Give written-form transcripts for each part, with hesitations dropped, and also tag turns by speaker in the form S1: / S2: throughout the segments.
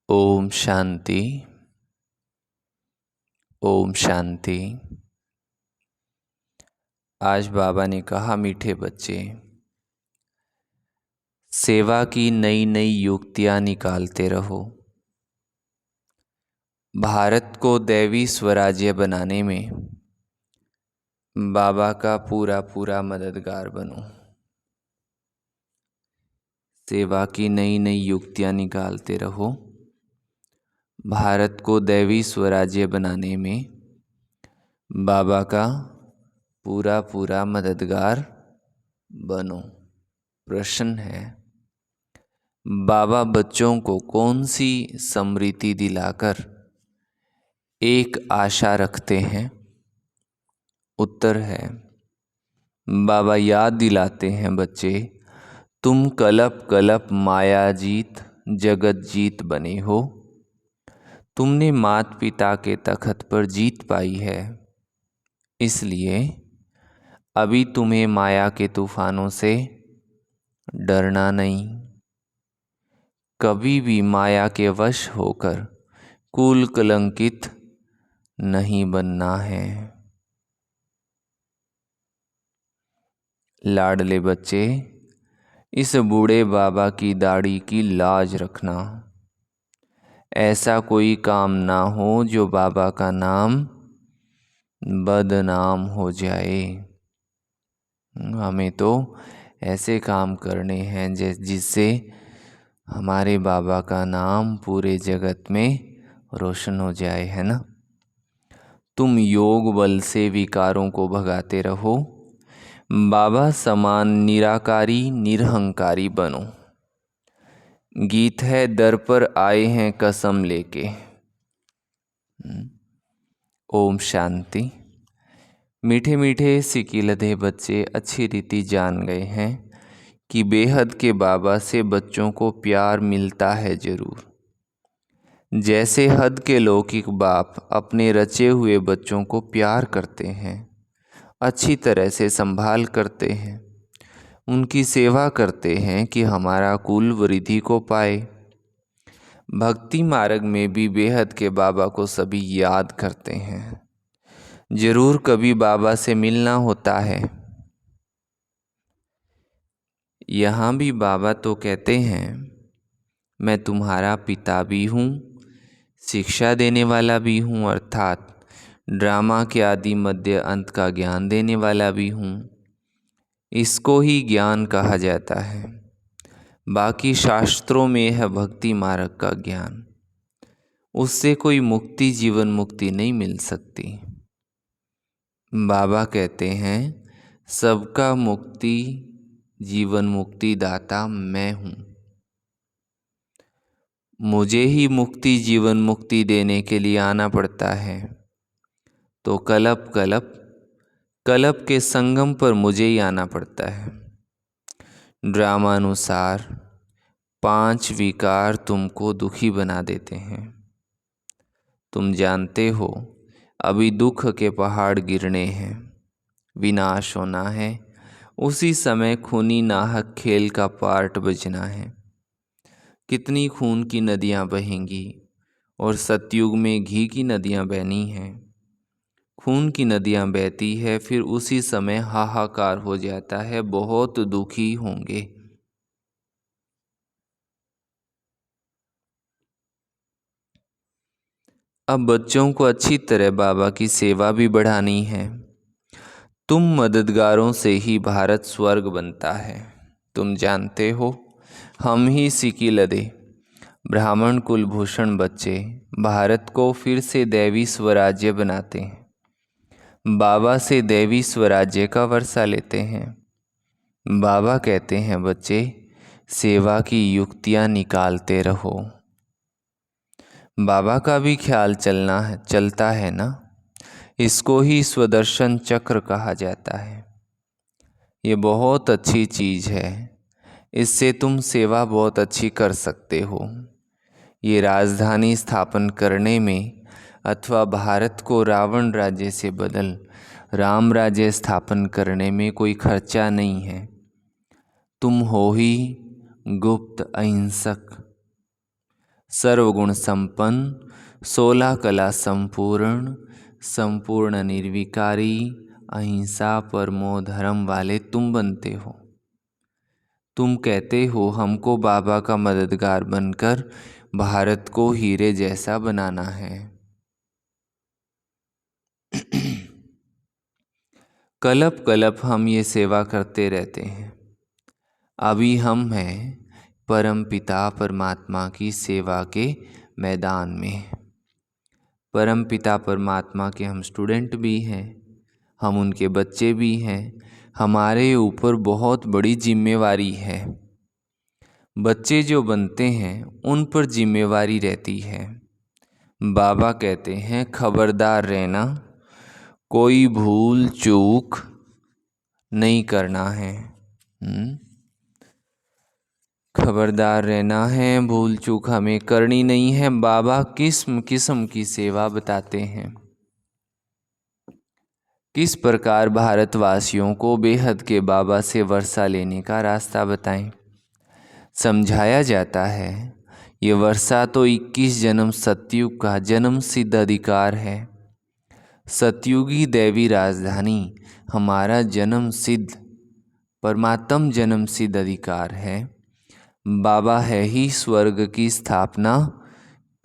S1: ओम शांति। ओम शांति। आज बाबा ने कहा, मीठे बच्चे, सेवा की नई नई युक्तियां निकालते रहो। भारत को दैवी स्वराज्य बनाने में बाबा का पूरा पूरा मददगार बनो। सेवा की नई नई युक्तियां निकालते रहो। भारत को दैवी स्वराज्य बनाने में बाबा का पूरा पूरा मददगार बनो। प्रश्न है, बाबा बच्चों को कौन सी स्मृति दिलाकर एक आशा रखते हैं? उत्तर है, बाबा याद दिलाते हैं, बच्चे तुम कलप कलप मायाजीत जगत जीत बने हो। तुमने माता पिता के तख्त पर जीत पाई है, इसलिए अभी तुम्हें माया के तूफानों से डरना नहीं। कभी भी माया के वश होकर कुल कलंकित नहीं बनना है। लाडले बच्चे, इस बूढ़े बाबा की दाढ़ी की लाज रखना। ऐसा कोई काम ना हो जो बाबा का नाम बदनाम हो जाए। हमें तो ऐसे काम करने हैं जिससे हमारे बाबा का नाम पूरे जगत में रोशन हो जाए, है ना। तुम योग बल से विकारों को भगाते रहो। बाबा समान निराकारी निरहंकारी बनो। गीत है, दर पर आए हैं कसम लेके। ओम शांति। मीठे मीठे सिकीलधे बच्चे अच्छी रीति जान गए हैं कि बेहद के बाबा से बच्चों को प्यार मिलता है जरूर। जैसे हद के लौकिक बाप अपने रचे हुए बच्चों को प्यार करते हैं, अच्छी तरह से संभाल करते हैं, उनकी सेवा करते हैं कि हमारा कुल वृद्धि को पाए। भक्ति मार्ग में भी बेहद के बाबा को सभी याद करते हैं। जरूर कभी बाबा से मिलना होता है। यहाँ भी बाबा तो कहते हैं, मैं तुम्हारा पिता भी हूँ, शिक्षा देने वाला भी हूँ, अर्थात ड्रामा के आदि मध्य अंत का ज्ञान देने वाला भी हूँ। इसको ही ज्ञान कहा जाता है। बाकी शास्त्रों में है भक्ति मार्ग का ज्ञान, उससे कोई मुक्ति जीवन मुक्ति नहीं मिल सकती। बाबा कहते हैं, सबका मुक्ति जीवन मुक्ति दाता मैं हूँ। मुझे ही मुक्ति जीवन मुक्ति देने के लिए आना पड़ता है, तो कलप कलप कलप के संगम पर मुझे ही आना पड़ता है। ड्रामानुसार 5 विकार तुमको दुखी बना देते हैं। तुम जानते हो अभी दुख के पहाड़ गिरने हैं, विनाश होना है। उसी समय खूनी नाहक खेल का पार्ट बजना है। कितनी खून की नदियाँ बहेंगी और सतयुग में घी की नदियाँ बहनी हैं। खून की नदियाँ बहती है, फिर उसी समय हाहाकार हो जाता है, बहुत दुखी होंगे। अब बच्चों को अच्छी तरह बाबा की सेवा भी बढ़ानी है। तुम मददगारों से ही भारत स्वर्ग बनता है। तुम जानते हो, हम ही सिकीलधे ब्राह्मण कुलभूषण बच्चे भारत को फिर से दैवी स्वराज्य बनाते हैं। बाबा से दैवी स्वराज्य का वर्षा लेते हैं। बाबा कहते हैं, बच्चे सेवा की युक्तियां निकालते रहो। बाबा का भी ख्याल चलता है ना। इसको ही स्वदर्शन चक्र कहा जाता है। ये बहुत अच्छी चीज़ है, इससे तुम सेवा बहुत अच्छी कर सकते हो। ये राजधानी स्थापन करने में अथवा भारत को रावण राज्य से बदल राम राज्य स्थापन करने में कोई खर्चा नहीं है। तुम हो ही गुप्त अहिंसक, सर्वगुण संपन्न, 16 कला संपूर्ण, संपूर्ण निर्विकारी, अहिंसा परमो धर्म वाले तुम बनते हो। तुम कहते हो हमको बाबा का मददगार बनकर भारत को हीरे जैसा बनाना है। कलप कलप हम ये सेवा करते रहते हैं। अभी हम हैं परम पिता परमात्मा की सेवा के मैदान में। परम पिता परमात्मा के हम स्टूडेंट भी हैं, हम उनके बच्चे भी हैं। हमारे ऊपर बहुत बड़ी जिम्मेवारी है। बच्चे जो बनते हैं उन पर जिम्मेवारी रहती है। बाबा कहते हैं खबरदार रहना, कोई भूल चूक नहीं करना है। खबरदार रहना है, भूल चूक हमें करनी नहीं है। बाबा किस्म किस्म की सेवा बताते हैं। किस प्रकार भारतवासियों को बेहद के बाबा से वर्षा लेने का रास्ता बताएं। समझाया जाता है ये वर्षा तो 21 जन्म सतयुग का जन्म सिद्ध अधिकार है। सतयुगी दैवी राजधानी हमारा जन्म सिद्ध परमात्म जन्म सिद्ध अधिकार है। बाबा है ही स्वर्ग की स्थापना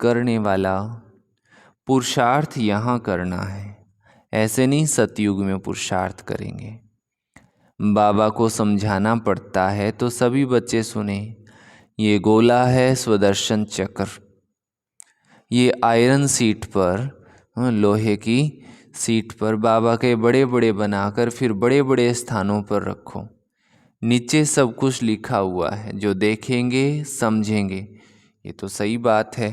S1: करने वाला। पुरुषार्थ यहाँ करना है, ऐसे नहीं सतयुग में पुरुषार्थ करेंगे। बाबा को समझाना पड़ता है तो सभी बच्चे सुने। ये गोला है स्वदर्शन चक्र, ये आयरन सीट पर लोहे की सीट पर बाबा के बड़े बड़े बनाकर फिर बड़े बड़े स्थानों पर रखो। नीचे सब कुछ लिखा हुआ है, जो देखेंगे समझेंगे। ये तो सही बात है।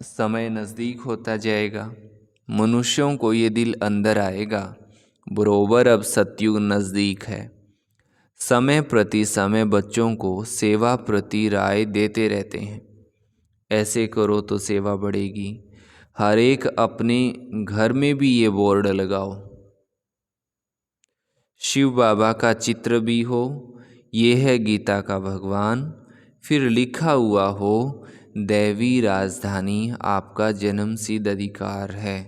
S1: समय नज़दीक होता जाएगा, मनुष्यों को ये दिल अंदर आएगा बरोबर अब सतयुग नज़दीक है। समय प्रति समय बच्चों को सेवा प्रति राय देते रहते हैं। ऐसे करो तो सेवा बढ़ेगी। हर एक अपने घर में भी ये बोर्ड लगाओ, शिव बाबा का चित्र भी हो, ये है गीता का भगवान, फिर लिखा हुआ हो दैवी राजधानी आपका जन्म सिद्ध अधिकार है।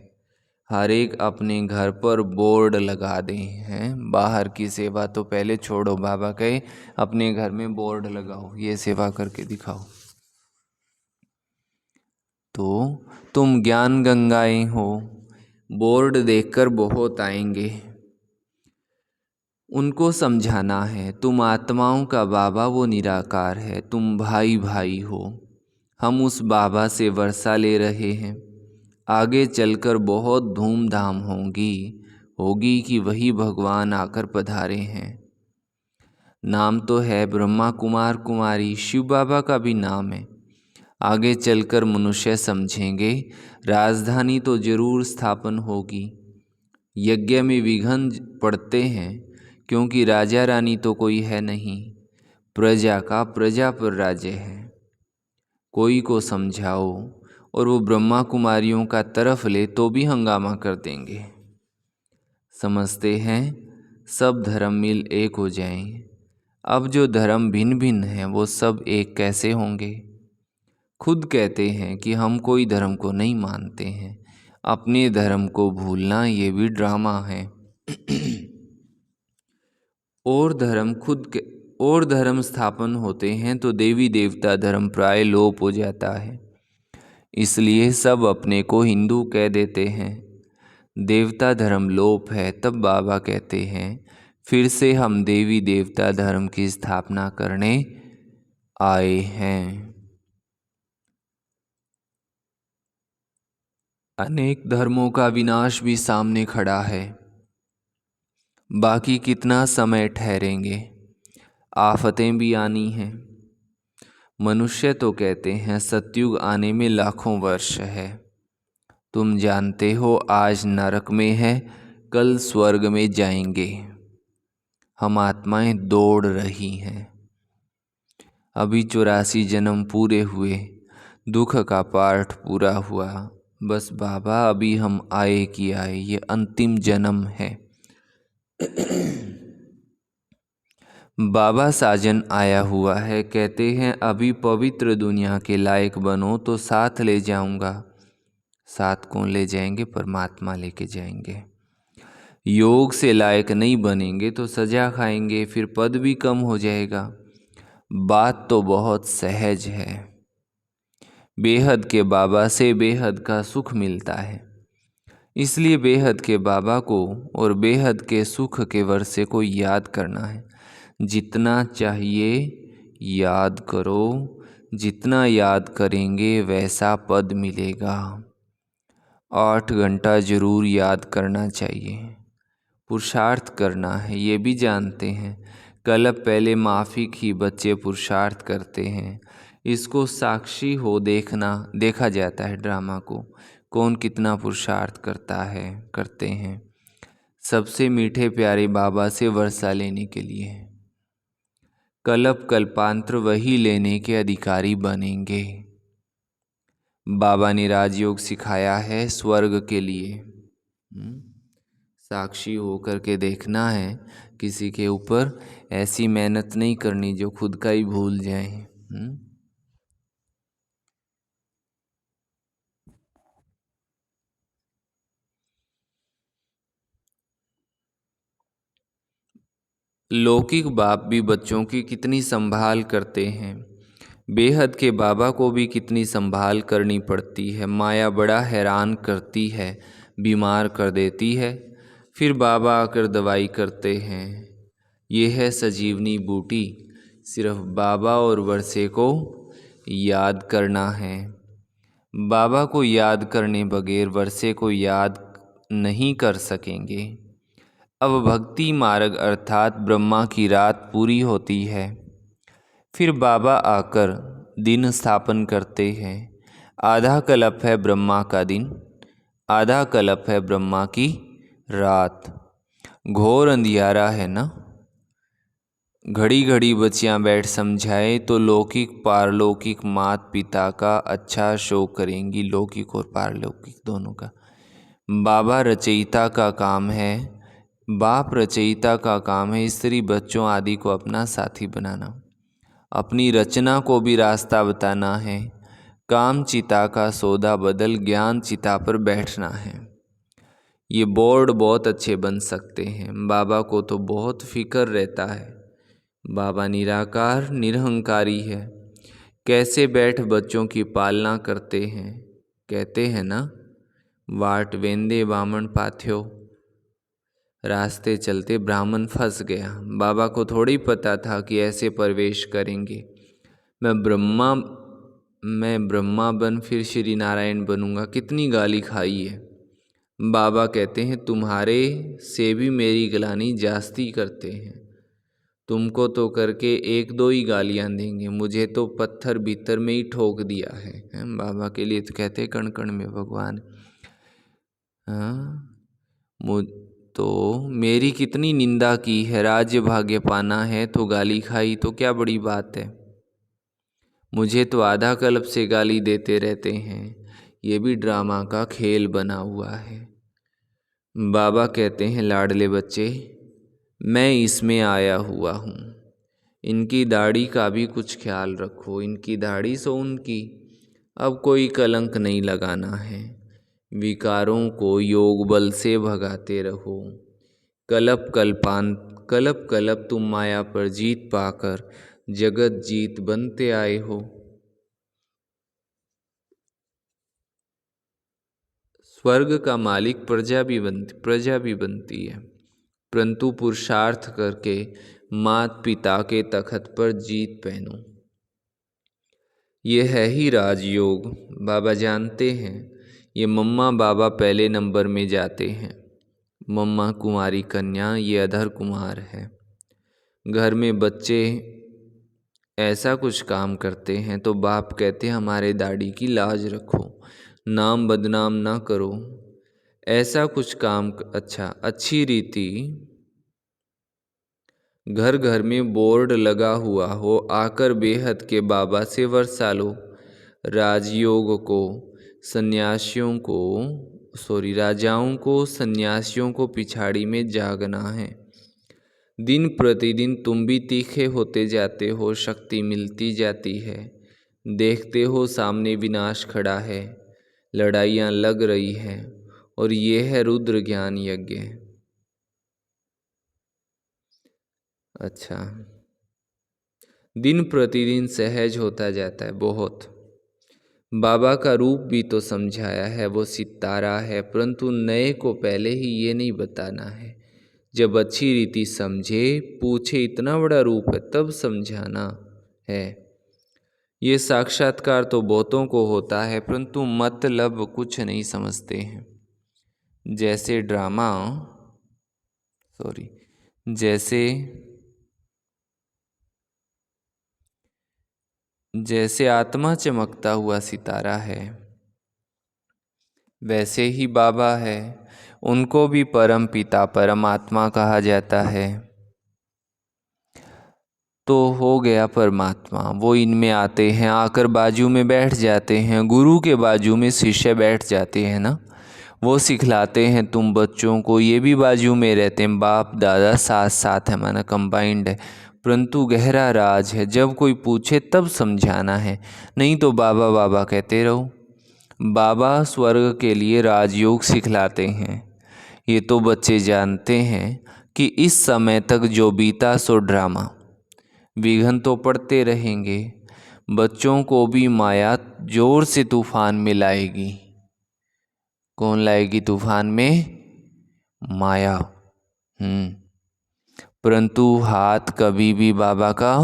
S1: हर एक अपने घर पर बोर्ड लगा दें हैं। बाहर की सेवा तो पहले छोड़ो, बाबा कहे अपने घर में बोर्ड लगाओ, ये सेवा करके दिखाओ। तो तुम ज्ञान गंगाएं हो, बोर्ड देखकर बहुत आएंगे। उनको समझाना है तुम आत्माओं का बाबा वो निराकार है, तुम भाई भाई हो। हम उस बाबा से वर्षा ले रहे हैं। आगे चलकर बहुत धूमधाम होगी कि वही भगवान आकर पधारे हैं। नाम तो है ब्रह्मा कुमार कुमारी, शिव बाबा का भी नाम है। आगे चलकर मनुष्य समझेंगे राजधानी तो जरूर स्थापन होगी। यज्ञ में विघ्न पड़ते हैं क्योंकि राजा रानी तो कोई है नहीं, प्रजा का प्रजा पर राज्य है। कोई को समझाओ और वो ब्रह्मा कुमारियों का तरफ ले तो भी हंगामा कर देंगे। समझते हैं सब धर्म मिल एक हो जाएं। अब जो धर्म भिन्न भिन्न हैं वो सब एक कैसे होंगे। खुद कहते हैं कि हम कोई धर्म को नहीं मानते हैं। अपने धर्म को भूलना ये भी ड्रामा है। और धर्म स्थापन होते हैं तो देवी देवता धर्म प्राय लोप हो जाता है। इसलिए सब अपने को हिंदू कह देते हैं। देवता धर्म लोप है, तब बाबा कहते हैं फिर से हम देवी देवता धर्म की स्थापना करने आए हैं। अनेक धर्मों का विनाश भी सामने खड़ा है। बाकी कितना समय ठहरेंगे, आफतें भी आनी हैं। मनुष्य तो कहते हैं सतयुग आने में लाखों वर्ष है। तुम जानते हो आज नरक में है, कल स्वर्ग में जाएंगे। हम आत्माएं दौड़ रही हैं। अभी 84 जन्म पूरे हुए, दुख का पाठ पूरा हुआ। बस बाबा अभी हम आए कि आए, ये अंतिम जन्म है। बाबा साजन आया हुआ है, कहते हैं अभी पवित्र दुनिया के लायक बनो तो साथ ले जाऊंगा। साथ कौन ले जाएंगे? परमात्मा लेके जाएंगे। योग से लायक नहीं बनेंगे तो सजा खाएंगे, फिर पद भी कम हो जाएगा। बात तो बहुत सहज है। बेहद के बाबा से बेहद का सुख मिलता है, इसलिए बेहद के बाबा को और बेहद के सुख के वर्षे को याद करना है। जितना चाहिए याद करो, जितना याद करेंगे वैसा पद मिलेगा। 8 घंटा जरूर याद करना चाहिए, पुरुषार्थ करना है, ये भी जानते हैं। कल्प पहले माफिक ही बच्चे पुरुषार्थ करते हैं। इसको साक्षी हो देखा जाता है ड्रामा को, कौन कितना पुरुषार्थ करते हैं। सबसे मीठे प्यारे बाबा से वर्षा लेने के लिए कल्प कल्पांतर वही लेने के अधिकारी बनेंगे। बाबा ने राजयोग सिखाया है स्वर्ग के लिए। साक्षी होकर के देखना है, किसी के ऊपर ऐसी मेहनत नहीं करनी जो खुद का ही भूल जाए। लौकिक बाप भी बच्चों की कितनी संभाल करते हैं, बेहद के बाबा को भी कितनी संभाल करनी पड़ती है। माया बड़ा हैरान करती है, बीमार कर देती है, फिर बाबा आकर दवाई करते हैं। ये है सजीवनी बूटी, सिर्फ बाबा और वर्षे को याद करना है। बाबा को याद करने बगैर वर्षे को याद नहीं कर सकेंगे। अब भक्ति मार्ग अर्थात ब्रह्मा की रात पूरी होती है, फिर बाबा आकर दिन स्थापन करते हैं। आधा कल्प है ब्रह्मा का दिन, आधा कल्प है ब्रह्मा की रात। घोर अंधियारा है ना। घड़ी घड़ी बच्चियां बैठ समझाए तो लौकिक पारलौकिक मात पिता का अच्छा शो करेंगी, लौकिक और पारलौकिक दोनों का। बाबा रचयिता का काम है, बाप रचयिता का काम है स्त्री बच्चों आदि को अपना साथी बनाना, अपनी रचना को भी रास्ता बताना है। काम चिता का सौदा बदल ज्ञान चिता पर बैठना है। ये बोर्ड बहुत अच्छे बन सकते हैं। बाबा को तो बहुत फिक्र रहता है। बाबा निराकार निरहंकारी है। कैसे बैठ बच्चों की पालना करते हैं। कहते हैं ना, वाट वेंदे बामण पाथ्यो, रास्ते चलते ब्राह्मण फंस गया। बाबा को थोड़ी पता था कि ऐसे प्रवेश करेंगे। मैं ब्रह्मा बन फिर श्री नारायण बनूंगा, कितनी गाली खाई है। बाबा कहते हैं तुम्हारे से भी मेरी गिलानी जास्ती करते हैं। तुमको तो करके 1-2 ही गालियां देंगे, मुझे तो पत्थर भीतर में ही ठोक दिया है। बाबा के लिए तो कहते कण कण में भगवान। तो मेरी कितनी निंदा की है, राज्य भाग्य पाना है तो गाली खाई तो क्या बड़ी बात है। मुझे तो आधा कल्प से गाली देते रहते हैं। ये भी ड्रामा का खेल बना हुआ है। बाबा कहते हैं लाडले बच्चे, मैं इसमें आया हुआ हूँ, इनकी दाढ़ी का भी कुछ ख्याल रखो। इनकी दाढ़ी सो उनकी, अब कोई कलंक नहीं लगाना है। विकारों को योग बल से भगाते रहो। कल्प कल्प तुम माया पर जीत पाकर जगत जीत बनते आए हो। स्वर्ग का मालिक प्रजा भी बनती है, परंतु पुरुषार्थ करके मात पिता के तखत पर जीत पहनो। ये है ही राजयोग। बाबा जानते हैं ये मम्मा बाबा पहले नंबर में जाते हैं। मम्मा कुमारी कन्या, ये अधर कुमार है। घर में बच्चे ऐसा कुछ काम करते हैं तो बाप कहते हैं हमारे दाढ़ी की लाज रखो, नाम बदनाम ना करो। ऐसा कुछ काम अच्छी रीति घर घर में बोर्ड लगा हुआ हो, आकर बेहद के बाबा से वर्षा लो। राजयोग को राजाओं को सन्यासियों को पिछाड़ी में जागना है। दिन प्रतिदिन तुम भी तीखे होते जाते हो, शक्ति मिलती जाती है। देखते हो सामने विनाश खड़ा है, लड़ाइयाँ लग रही हैं, और ये है रुद्र ज्ञान यज्ञ। अच्छा, दिन प्रतिदिन सहज होता जाता है बहुत। बाबा का रूप भी तो समझाया है, वो सितारा है, परंतु नए को पहले ही ये नहीं बताना है। जब अच्छी रीति समझे, पूछे इतना बड़ा रूप है, तब समझाना है। ये साक्षात्कार तो बहुतों को होता है, परंतु मतलब कुछ नहीं समझते हैं। जैसे ड्रामा, जैसे आत्मा चमकता हुआ सितारा है, वैसे ही बाबा है। उनको भी परम पिता परमात्मा कहा जाता है। तो हो गया परमात्मा, वो इनमें आते हैं, आकर बाजू में बैठ जाते हैं। गुरु के बाजू में शिष्य बैठ जाते हैं ना, वो सिखलाते हैं तुम बच्चों को। ये भी बाजू में रहते हैं, बाप दादा साथ साथ है, माना कंबाइंड है। परंतु गहरा राज है, जब कोई पूछे तब समझाना है, नहीं तो बाबा बाबा कहते रहो। बाबा स्वर्ग के लिए राजयोग सिखलाते हैं। ये तो बच्चे जानते हैं कि इस समय तक जो बीता सो ड्रामा, विघ्न तो पड़ते रहेंगे। बच्चों को भी माया जोर से तूफान में लाएगी। कौन लाएगी तूफान में? माया। परंतु हाथ कभी भी बाबा का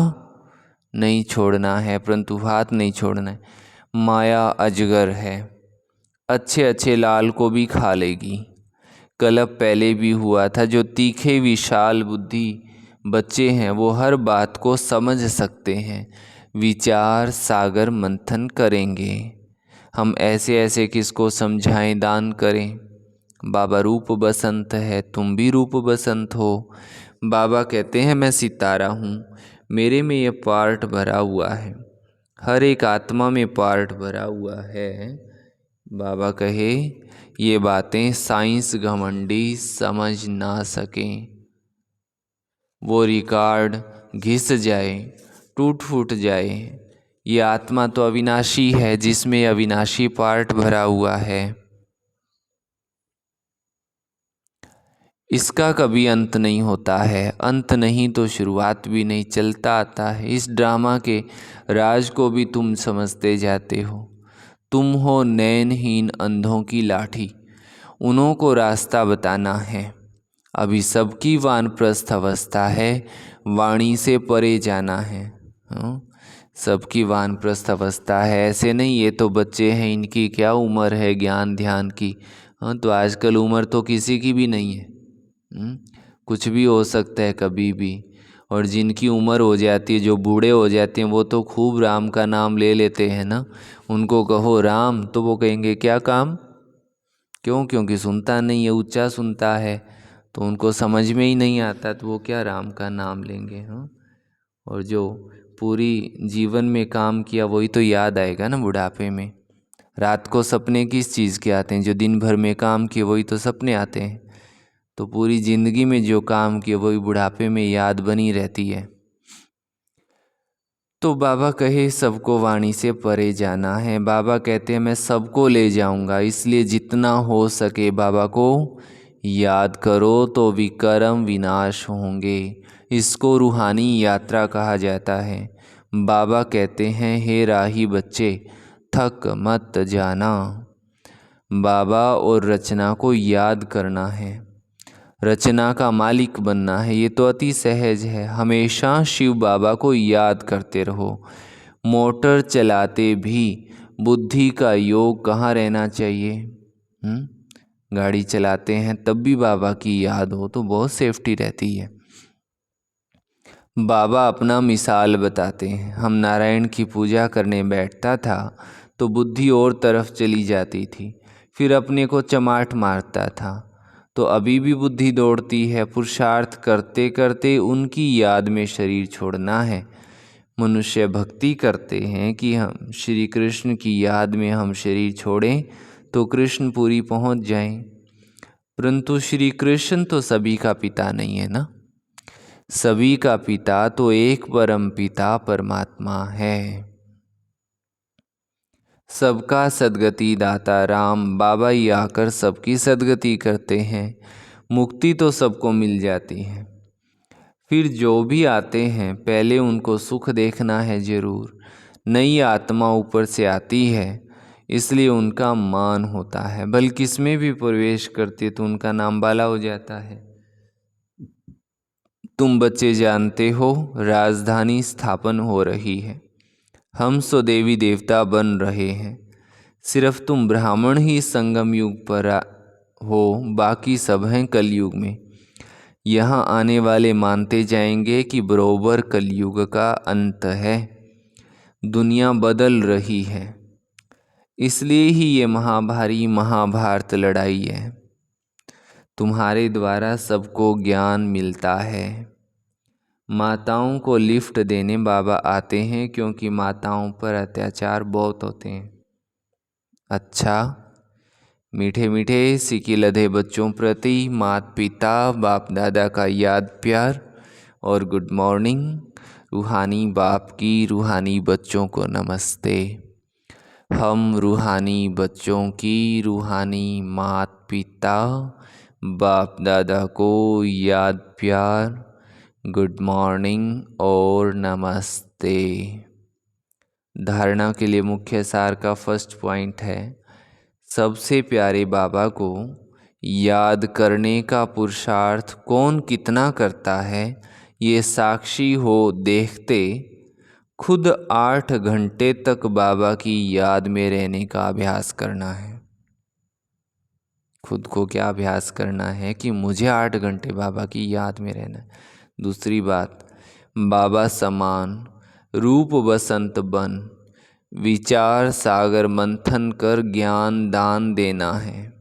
S1: नहीं छोड़ना है, परंतु हाथ नहीं छोड़ना है। माया अजगर है, अच्छे अच्छे लाल को भी खा लेगी। कलप पहले भी हुआ था। जो तीखे विशाल बुद्धि बच्चे हैं, वो हर बात को समझ सकते हैं। विचार सागर मंथन करेंगे। हम ऐसे ऐसे किसको समझाएं, दान करें। बाबा रूप बसंत है, तुम भी रूप बसंत हो। बाबा कहते हैं मैं सितारा हूँ, मेरे में ये पार्ट भरा हुआ है, हर एक आत्मा में पार्ट भरा हुआ है। बाबा कहे ये बातें साइंस घमंडी समझ ना सकें। वो रिकॉर्ड घिस जाए, टूट फूट जाए। ये आत्मा तो अविनाशी है, जिसमें अविनाशी पार्ट भरा हुआ है। इसका कभी अंत नहीं होता है, अंत नहीं तो शुरुआत भी नहीं, चलता आता है। इस ड्रामा के राज को भी तुम समझते जाते हो। तुम हो नैनहीन अंधों की लाठी, उन्हों को रास्ता बताना है। अभी सबकी वानप्रस्थ अवस्था है, वाणी से परे जाना है। सबकी वानप्रस्थ अवस्था है, ऐसे नहीं ये तो बच्चे हैं, इनकी क्या उम्र है ज्ञान ध्यान की। हाँ, तो आजकल उम्र तो किसी की भी नहीं है। कुछ भी हो सकता है कभी भी। और जिनकी उम्र हो जाती है, जो बूढ़े हो जाते हैं, वो तो खूब राम का नाम ले लेते हैं ना। उनको कहो राम तो वो कहेंगे क्या काम। क्यों? क्योंकि सुनता नहीं है, ऊंचा सुनता है, तो उनको समझ में ही नहीं आता, तो वो क्या राम का नाम लेंगे। हाँ, और जो पूरी जीवन में काम किया वही तो याद आएगा ना बुढ़ापे में। रात को सपने किस चीज़ के आते हैं? जो दिन भर में काम किए वही तो सपने आते हैं। तो पूरी ज़िंदगी में जो काम किए वही बुढ़ापे में याद बनी रहती है। तो बाबा कहे सबको वाणी से परे जाना है। बाबा कहते हैं मैं सबको ले जाऊंगा, इसलिए जितना हो सके बाबा को याद करो तो विकर्म विनाश होंगे। इसको रूहानी यात्रा कहा जाता है। बाबा कहते हैं हे राही बच्चे थक मत जाना। बाबा और रचना को याद करना है, रचना का मालिक बनना है। ये तो अति सहज है। हमेशा शिव बाबा को याद करते रहो। मोटर चलाते भी बुद्धि का योग कहाँ रहना चाहिए? गाड़ी चलाते हैं तब भी बाबा की याद हो तो बहुत सेफ्टी रहती है। बाबा अपना मिसाल बताते हैं। हम नारायण की पूजा करने बैठता था तो बुद्धि और तरफ चली जाती थी, फिर अपने को चमाट मारता था। तो अभी भी बुद्धि दौड़ती है। पुरुषार्थ करते करते उनकी याद में शरीर छोड़ना है। मनुष्य भक्ति करते हैं कि हम श्री कृष्ण की याद में हम शरीर छोड़ें तो कृष्ण पूरी पहुंच जाएं। परंतु श्री कृष्ण तो सभी का पिता नहीं है ना। सभी का पिता तो एक परम पिता परमात्मा है। सबका सद्गति दाता राम बाबा ही आकर सबकी सद्गति करते हैं। मुक्ति तो सबको मिल जाती है। फिर जो भी आते हैं पहले उनको सुख देखना है जरूर। नई आत्मा ऊपर से आती है इसलिए उनका मान होता है, बल्कि किसमें भी प्रवेश करते तो उनका नाम बाला हो जाता है। तुम बच्चे जानते हो राजधानी स्थापन हो रही है, हम सो देवी देवता बन रहे हैं। सिर्फ तुम ब्राह्मण ही संगम युग पर हो, बाकी सब हैं कलयुग में। यहाँ आने वाले मानते जाएंगे कि बरोबर कलयुग का अंत है, दुनिया बदल रही है। इसलिए ही ये महाभारी महाभारत लड़ाई है। तुम्हारे द्वारा सबको ज्ञान मिलता है। माताओं को लिफ्ट देने बाबा आते हैं क्योंकि माताओं पर अत्याचार बहुत होते हैं। अच्छा, मीठे मीठे सिकी लधे बच्चों प्रति माता पिता बाप दादा का याद प्यार और गुड मॉर्निंग। रूहानी बाप की रूहानी बच्चों को नमस्ते। हम रूहानी बच्चों की रूहानी माता पिता बाप दादा को याद प्यार, गुड मॉर्निंग और नमस्ते। धारणा के लिए मुख्य सार का फर्स्ट पॉइंट है, सबसे प्यारे बाबा को याद करने का पुरुषार्थ कौन कितना करता है ये साक्षी हो देखते खुद 8 घंटे तक बाबा की याद में रहने का अभ्यास करना है। खुद को क्या अभ्यास करना है कि मुझे 8 घंटे बाबा की याद में रहना है। दूसरी बात, बाबा समान रूप बसंत बन विचार सागर मंथन कर ज्ञान दान देना है।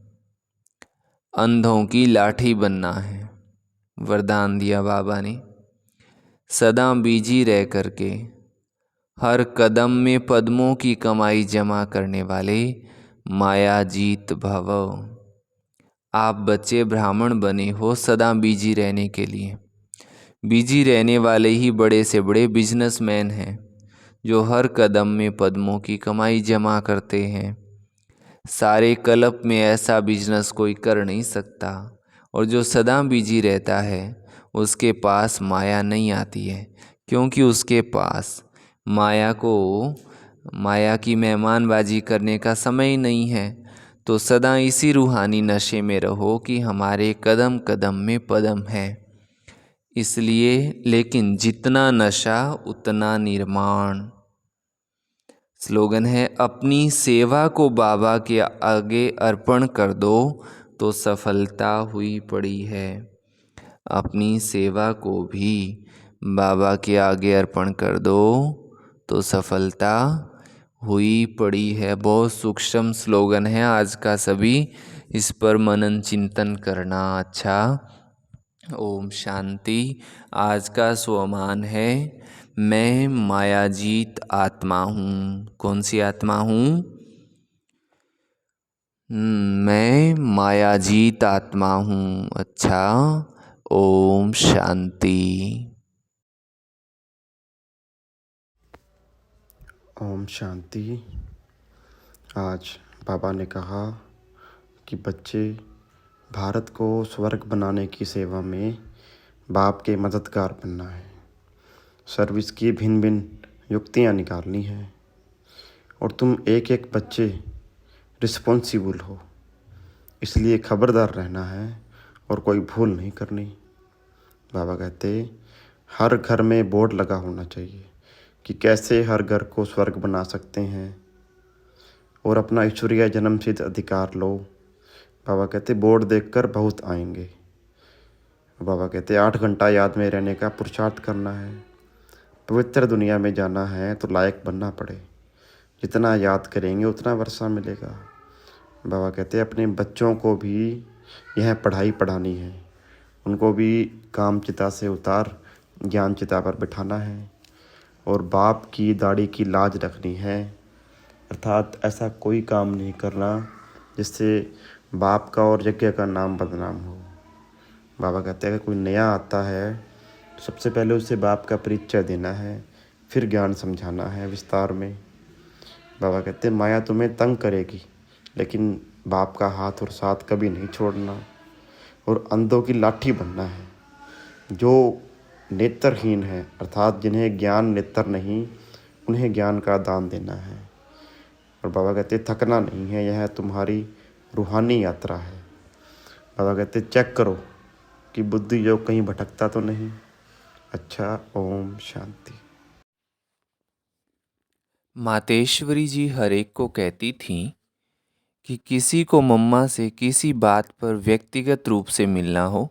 S1: अंधों की लाठी बनना है। वरदान दिया बाबा ने, सदा बिजी रह करके हर कदम में पद्मों की कमाई जमा करने वाले माया जीत भव। आप बच्चे ब्राह्मण बने हो सदा बिजी रहने के लिए। बिजी रहने वाले ही बड़े से बड़े बिजनेसमैन हैं जो हर कदम में पद्मों की कमाई जमा करते हैं। सारे कल्प में ऐसा बिजनेस कोई कर नहीं सकता, और जो सदा बिजी रहता है उसके पास माया नहीं आती है, क्योंकि उसके पास माया की मेहमानबाजी करने का समय ही नहीं है। तो सदा इसी रूहानी नशे में रहो कि हमारे कदम कदम में पदम है। इसलिए लेकिन जितना नशा उतना निर्माण। स्लोगन है, अपनी सेवा को बाबा के आगे अर्पण कर दो तो सफलता हुई पड़ी है। अपनी सेवा को भी बाबा के आगे अर्पण कर दो तो सफलता हुई पड़ी है। बहुत सूक्ष्म स्लोगन है आज का, सभी इस पर मनन चिंतन करना। अच्छा, ओम शांति। आज का स्वमान है, मैं मायाजीत आत्मा हूँ। कौन सी आत्मा हूँ? मैं मायाजीत आत्मा हूँ। अच्छा, ओम शांति।
S2: ओम शांति। आज बाबा ने कहा कि बच्चे भारत को स्वर्ग बनाने की सेवा में बाप के मददगार बनना है। सर्विस की भिन्न भिन्न युक्तियाँ निकालनी हैं और तुम एक एक बच्चे रिस्पॉन्सिबल हो, इसलिए खबरदार रहना है और कोई भूल नहीं करनी। बाबा कहते हर घर में बोर्ड लगा होना चाहिए कि कैसे हर घर को स्वर्ग बना सकते हैं और अपना ईश्वरीय जन्मसिद्ध अधिकार लो। बाबा कहते बोर्ड देखकर बहुत आएंगे। बाबा कहते 8 घंटा याद में रहने का पुरुषार्थ करना है। पवित्र दुनिया में जाना है तो लायक बनना पड़े, जितना याद करेंगे उतना वर्षा मिलेगा। बाबा कहते अपने बच्चों को भी यह पढ़ाई पढ़ानी है, उनको भी काम चिता से उतार ज्ञान चिता पर बिठाना है और बाप की दाढ़ी की लाज रखनी है, अर्थात ऐसा कोई काम नहीं करना जिससे बाप का और यज्ञ का नाम बदनाम हो। बाबा कहते हैं कि कोई नया आता है सबसे पहले उसे बाप का परिचय देना है, फिर ज्ञान समझाना है विस्तार में। बाबा कहते हैं माया तुम्हें तंग करेगी, लेकिन बाप का हाथ और साथ कभी नहीं छोड़ना और अंधों की लाठी बनना है। जो नेत्रहीन है, अर्थात जिन्हें ज्ञान नेत्र नहीं, उन्हें ज्ञान का दान देना है। और बाबा कहते थकना नहीं है, यह तुम्हारी रूहानी यात्रा है। बाबा कहते चेक करो कि बुद्धि योग कहीं भटकता तो नहीं। अच्छा, ओम शांति।
S1: मातेश्वरी जी हर एक को कहती थीं कि किसी को मम्मा से किसी बात पर व्यक्तिगत रूप से मिलना हो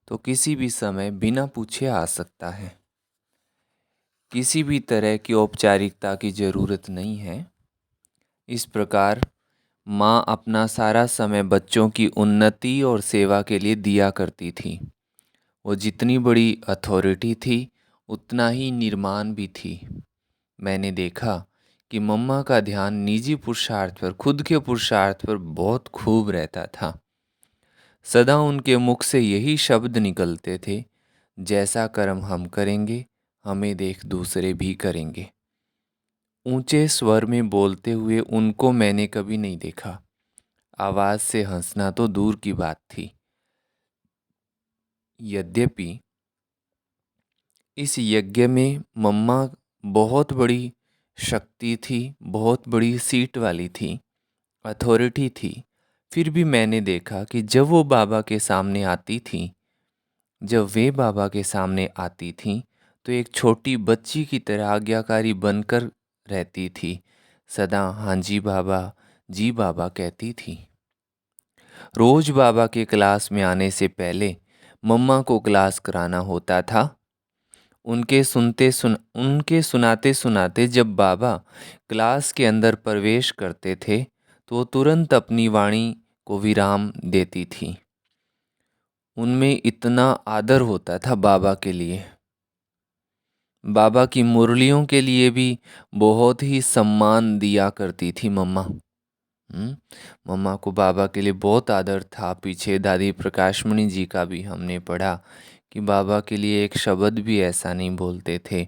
S1: तो किसी भी समय बिना पूछे आ सकता है। किसी भी तरह की औपचारिकता की ज़रूरत नहीं है। इस प्रकार माँ अपना सारा समय बच्चों की उन्नति और सेवा के लिए दिया करती थी। वो जितनी बड़ी अथॉरिटी थी उतना ही निर्माण भी थी। मैंने देखा कि मम्मा का ध्यान निजी पुरुषार्थ पर, खुद के पुरुषार्थ पर बहुत खूब रहता था। सदा उनके मुख से यही शब्द निकलते थे, जैसा कर्म हम करेंगे हमें देख दूसरे भी करेंगे। ऊंचे स्वर में बोलते हुए उनको मैंने कभी नहीं देखा। आवाज़ से हंसना तो दूर की बात थी। यद्यपि इस यज्ञ में मम्मा बहुत बड़ी शक्ति थी, बहुत बड़ी सीट वाली थी, अथॉरिटी थी, फिर भी मैंने देखा कि जब वो बाबा के सामने आती थी, जब वे बाबा के सामने आती थीं तो एक छोटी बच्ची की तरह आज्ञाकारी बनकर रहती थी। सदा हाँ जी बाबा कहती थी। रोज बाबा के क्लास में आने से पहले मम्मा को क्लास कराना होता था। उनके सुनाते सुनाते जब बाबा क्लास के अंदर प्रवेश करते थे तो तुरंत अपनी वाणी को विराम देती थी। उनमें इतना आदर होता था बाबा के लिए। बाबा की मुरलियों के लिए भी बहुत ही सम्मान दिया करती थी मम्मा। मम्मा को बाबा के लिए बहुत आदर था। पीछे दादी प्रकाशमणि जी का भी हमने पढ़ा कि बाबा के लिए एक शब्द भी ऐसा नहीं बोलते थे।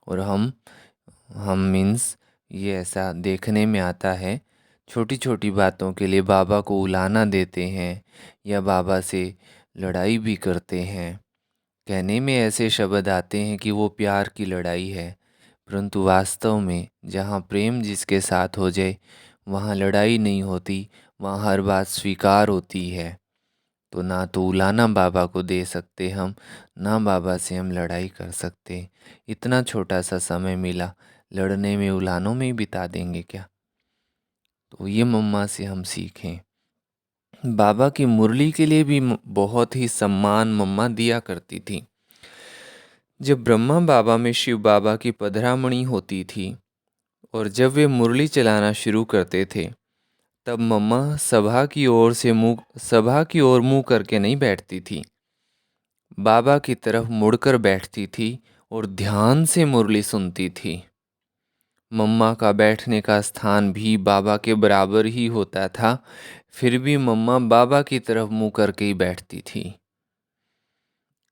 S1: और हम मीन्स ये ऐसा देखने में आता है, छोटी छोटी बातों के लिए बाबा को उलाहना देते हैं या बाबा से लड़ाई भी करते हैं। कहने में ऐसे शब्द आते हैं कि वो प्यार की लड़ाई है, परंतु वास्तव में जहाँ प्रेम जिसके साथ हो जाए वहाँ लड़ाई नहीं होती, वहाँ हर बात स्वीकार होती है। तो ना तो उलाना बाबा को दे सकते हम, ना बाबा से हम लड़ाई कर सकते। इतना छोटा सा समय मिला, लड़ने में उलानों में ही बिता देंगे क्या? तो ये मम्मा से हम सीखें। बाबा की मुरली के लिए भी बहुत ही सम्मान मम्मा दिया करती थी। जब ब्रह्मा बाबा में शिव बाबा की पधरामणि होती थी और जब वे मुरली चलाना शुरू करते थे तब मम्मा सभा की ओर मुंह करके नहीं बैठती थी, बाबा की तरफ मुड़कर बैठती थी और ध्यान से मुरली सुनती थी। मम्मा का बैठने का स्थान भी बाबा के बराबर ही होता था, फिर भी मम्मा बाबा की तरफ मुंह करके ही बैठती थी।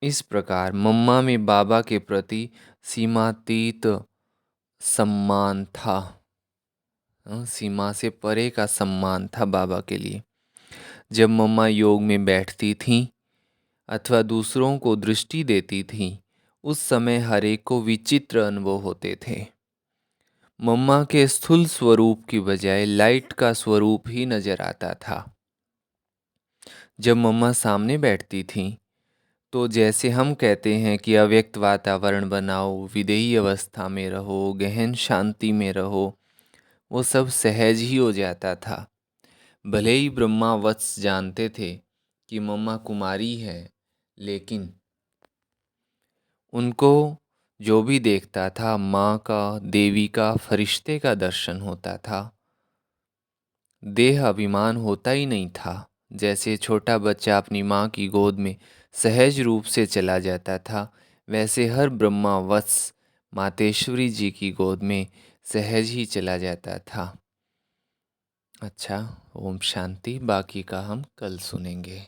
S1: इस प्रकार मम्मा में बाबा के प्रति सीमातीत सम्मान था। सीमा से परे का सम्मान था बाबा के लिए। जब मम्मा योग में बैठती थीं अथवा दूसरों को दृष्टि देती थीं, उस समय हर एक को विचित्र अनुभव होते थे। मम्मा के स्थूल स्वरूप की बजाय लाइट का स्वरूप ही नजर आता था। जब मम्मा सामने बैठती थीं तो जैसे हम कहते हैं कि अव्यक्त वातावरण बनाओ, विदेही अवस्था में रहो, गहन शांति में रहो, वो सब सहज ही हो जाता था। भले ही ब्रह्मा वत्स जानते थे कि मम्मा कुमारी है, लेकिन उनको जो भी देखता था माँ का, देवी का, फरिश्ते का दर्शन होता था। देह अभिमान होता ही नहीं था। जैसे छोटा बच्चा अपनी माँ की गोद में सहज रूप से चला जाता था, वैसे हर ब्रह्मा वत्स मातेश्वरी जी की गोद में सहज ही चला जाता था। अच्छा, ओम शांति। बाकी का हम कल सुनेंगे।